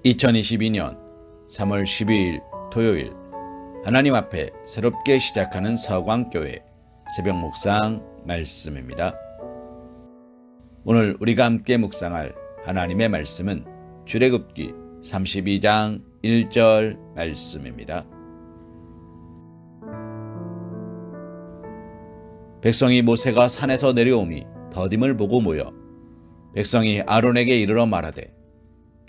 2022년 3월 12일 토요일, 하나님 앞에 새롭게 시작하는 서광교회 새벽 묵상 말씀입니다. 오늘 우리가 함께 묵상할 하나님의 말씀은 출애굽기 32장 1절 말씀입니다. 백성이 모세가 산에서 내려오니 더딤을 보고 모여 백성이 아론에게 이르러 말하되,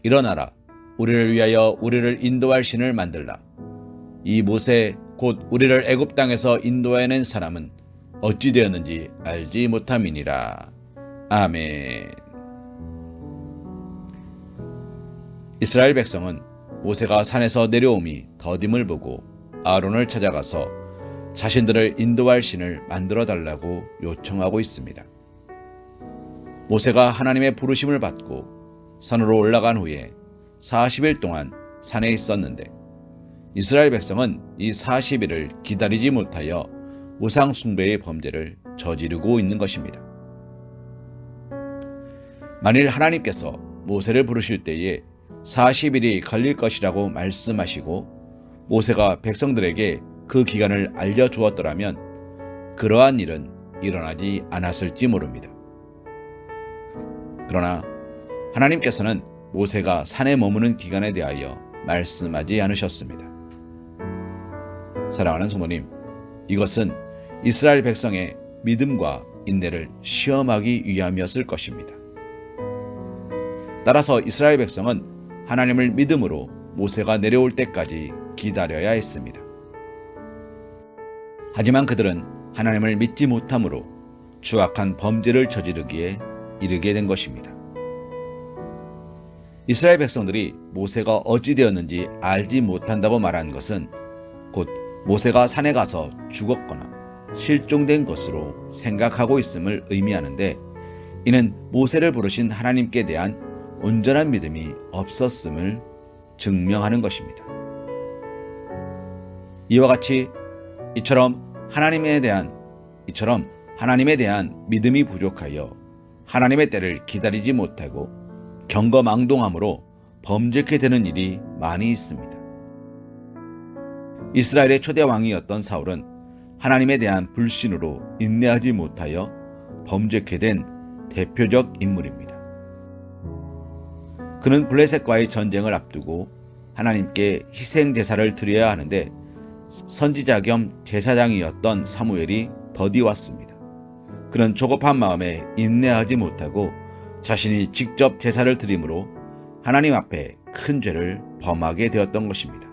일어나라, 우리를 위하여 우리를 인도할 신을 만들라. 이 모세 곧 우리를 애굽 땅에서 인도해낸 사람은 어찌 되었는지 알지 못함이니라. 아멘. 이스라엘 백성은 모세가 산에서 내려옴이 더딤을 보고 아론을 찾아가서 자신들을 인도할 신을 만들어 달라고 요청하고 있습니다. 모세가 하나님의 부르심을 받고 산으로 올라간 후에 40일 동안 산에 있었는데, 이스라엘 백성은 이 40일을 기다리지 못하여 우상 숭배의 범죄를 저지르고 있는 것입니다. 만일 하나님께서 모세를 부르실 때에 40일이 걸릴 것이라고 말씀하시고 모세가 백성들에게 그 기간을 알려주었더라면 그러한 일은 일어나지 않았을지 모릅니다. 그러나 하나님께서는 모세가 산에 머무는 기간에 대하여 말씀하지 않으셨습니다. 사랑하는 성도님, 이것은 이스라엘 백성의 믿음과 인내를 시험하기 위함이었을 것입니다. 따라서 이스라엘 백성은 하나님을 믿음으로 모세가 내려올 때까지 기다려야 했습니다. 하지만 그들은 하나님을 믿지 못함으로 추악한 범죄를 저지르기에 이르게 된 것입니다. 이스라엘 백성들이 모세가 어찌 되었는지 알지 못한다고 말한 것은 곧 모세가 산에 가서 죽었거나 실종된 것으로 생각하고 있음을 의미하는데, 이는 모세를 부르신 하나님께 대한 온전한 믿음이 없었음을 증명하는 것입니다. 이와 같이 이처럼 하나님에 대한 믿음이 부족하여 하나님의 때를 기다리지 못하고 경거망동함으로 범죄케 되는 일이 많이 있습니다. 이스라엘의 초대 왕이었던 사울은 하나님에 대한 불신으로 인내하지 못하여 범죄케 된 대표적 인물입니다. 그는 블레셋과의 전쟁을 앞두고 하나님께 희생 제사를 드려야 하는데 선지자 겸 제사장이었던 사무엘이 더디 왔습니다. 그는 조급한 마음에 인내하지 못하고 자신이 직접 제사를 드림으로 하나님 앞에 큰 죄를 범하게 되었던 것입니다.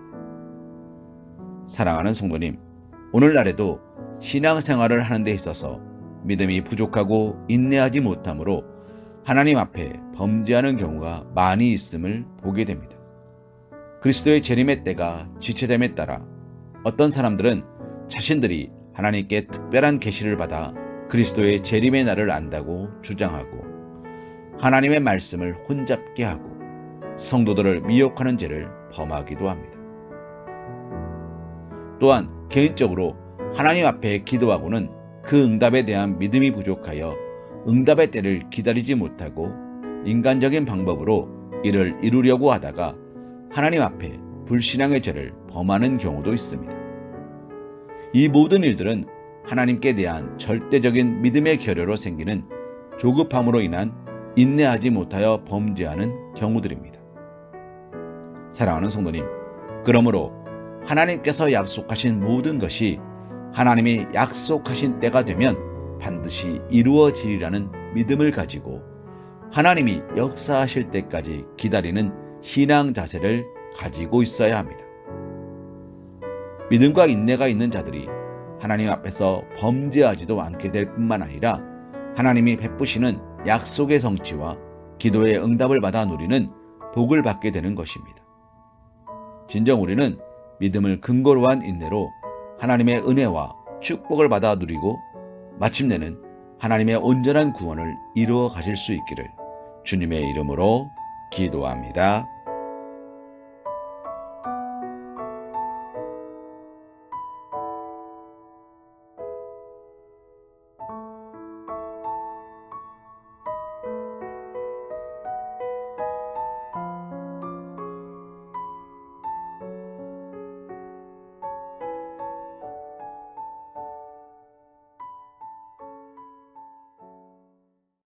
사랑하는 성도님, 오늘날에도 신앙생활을 하는 데 있어서 믿음이 부족하고 인내하지 못함으로 하나님 앞에 범죄하는 경우가 많이 있음을 보게 됩니다. 그리스도의 재림의 때가 지체됨에 따라 어떤 사람들은 자신들이 하나님께 특별한 계시를 받아 그리스도의 재림의 날을 안다고 주장하고 하나님의 말씀을 혼잡게 하고 성도들을 미혹하는 죄를 범하기도 합니다. 또한 개인적으로 하나님 앞에 기도하고는 그 응답에 대한 믿음이 부족하여 응답의 때를 기다리지 못하고 인간적인 방법으로 이를 이루려고 하다가 하나님 앞에 불신앙의 죄를 범하는 경우도 있습니다. 이 모든 일들은 하나님께 대한 절대적인 믿음의 결여로 생기는 조급함으로 인한 인내하지 못하여 범죄하는 경우들입니다. 사랑하는 성도님, 그러므로 하나님께서 약속하신 모든 것이 하나님이 약속하신 때가 되면 반드시 이루어지리라는 믿음을 가지고 하나님이 역사하실 때까지 기다리는 신앙 자세를 가지고 있어야 합니다. 믿음과 인내가 있는 자들이 하나님 앞에서 범죄하지도 않게 될 뿐만 아니라 하나님이 베푸시는 약속의 성취와 기도의 응답을 받아 누리는 복을 받게 되는 것입니다. 진정 우리는 믿음을 근거로 한 인내로 하나님의 은혜와 축복을 받아 누리고 마침내는 하나님의 온전한 구원을 이루어 가실 수 있기를 주님의 이름으로 기도합니다.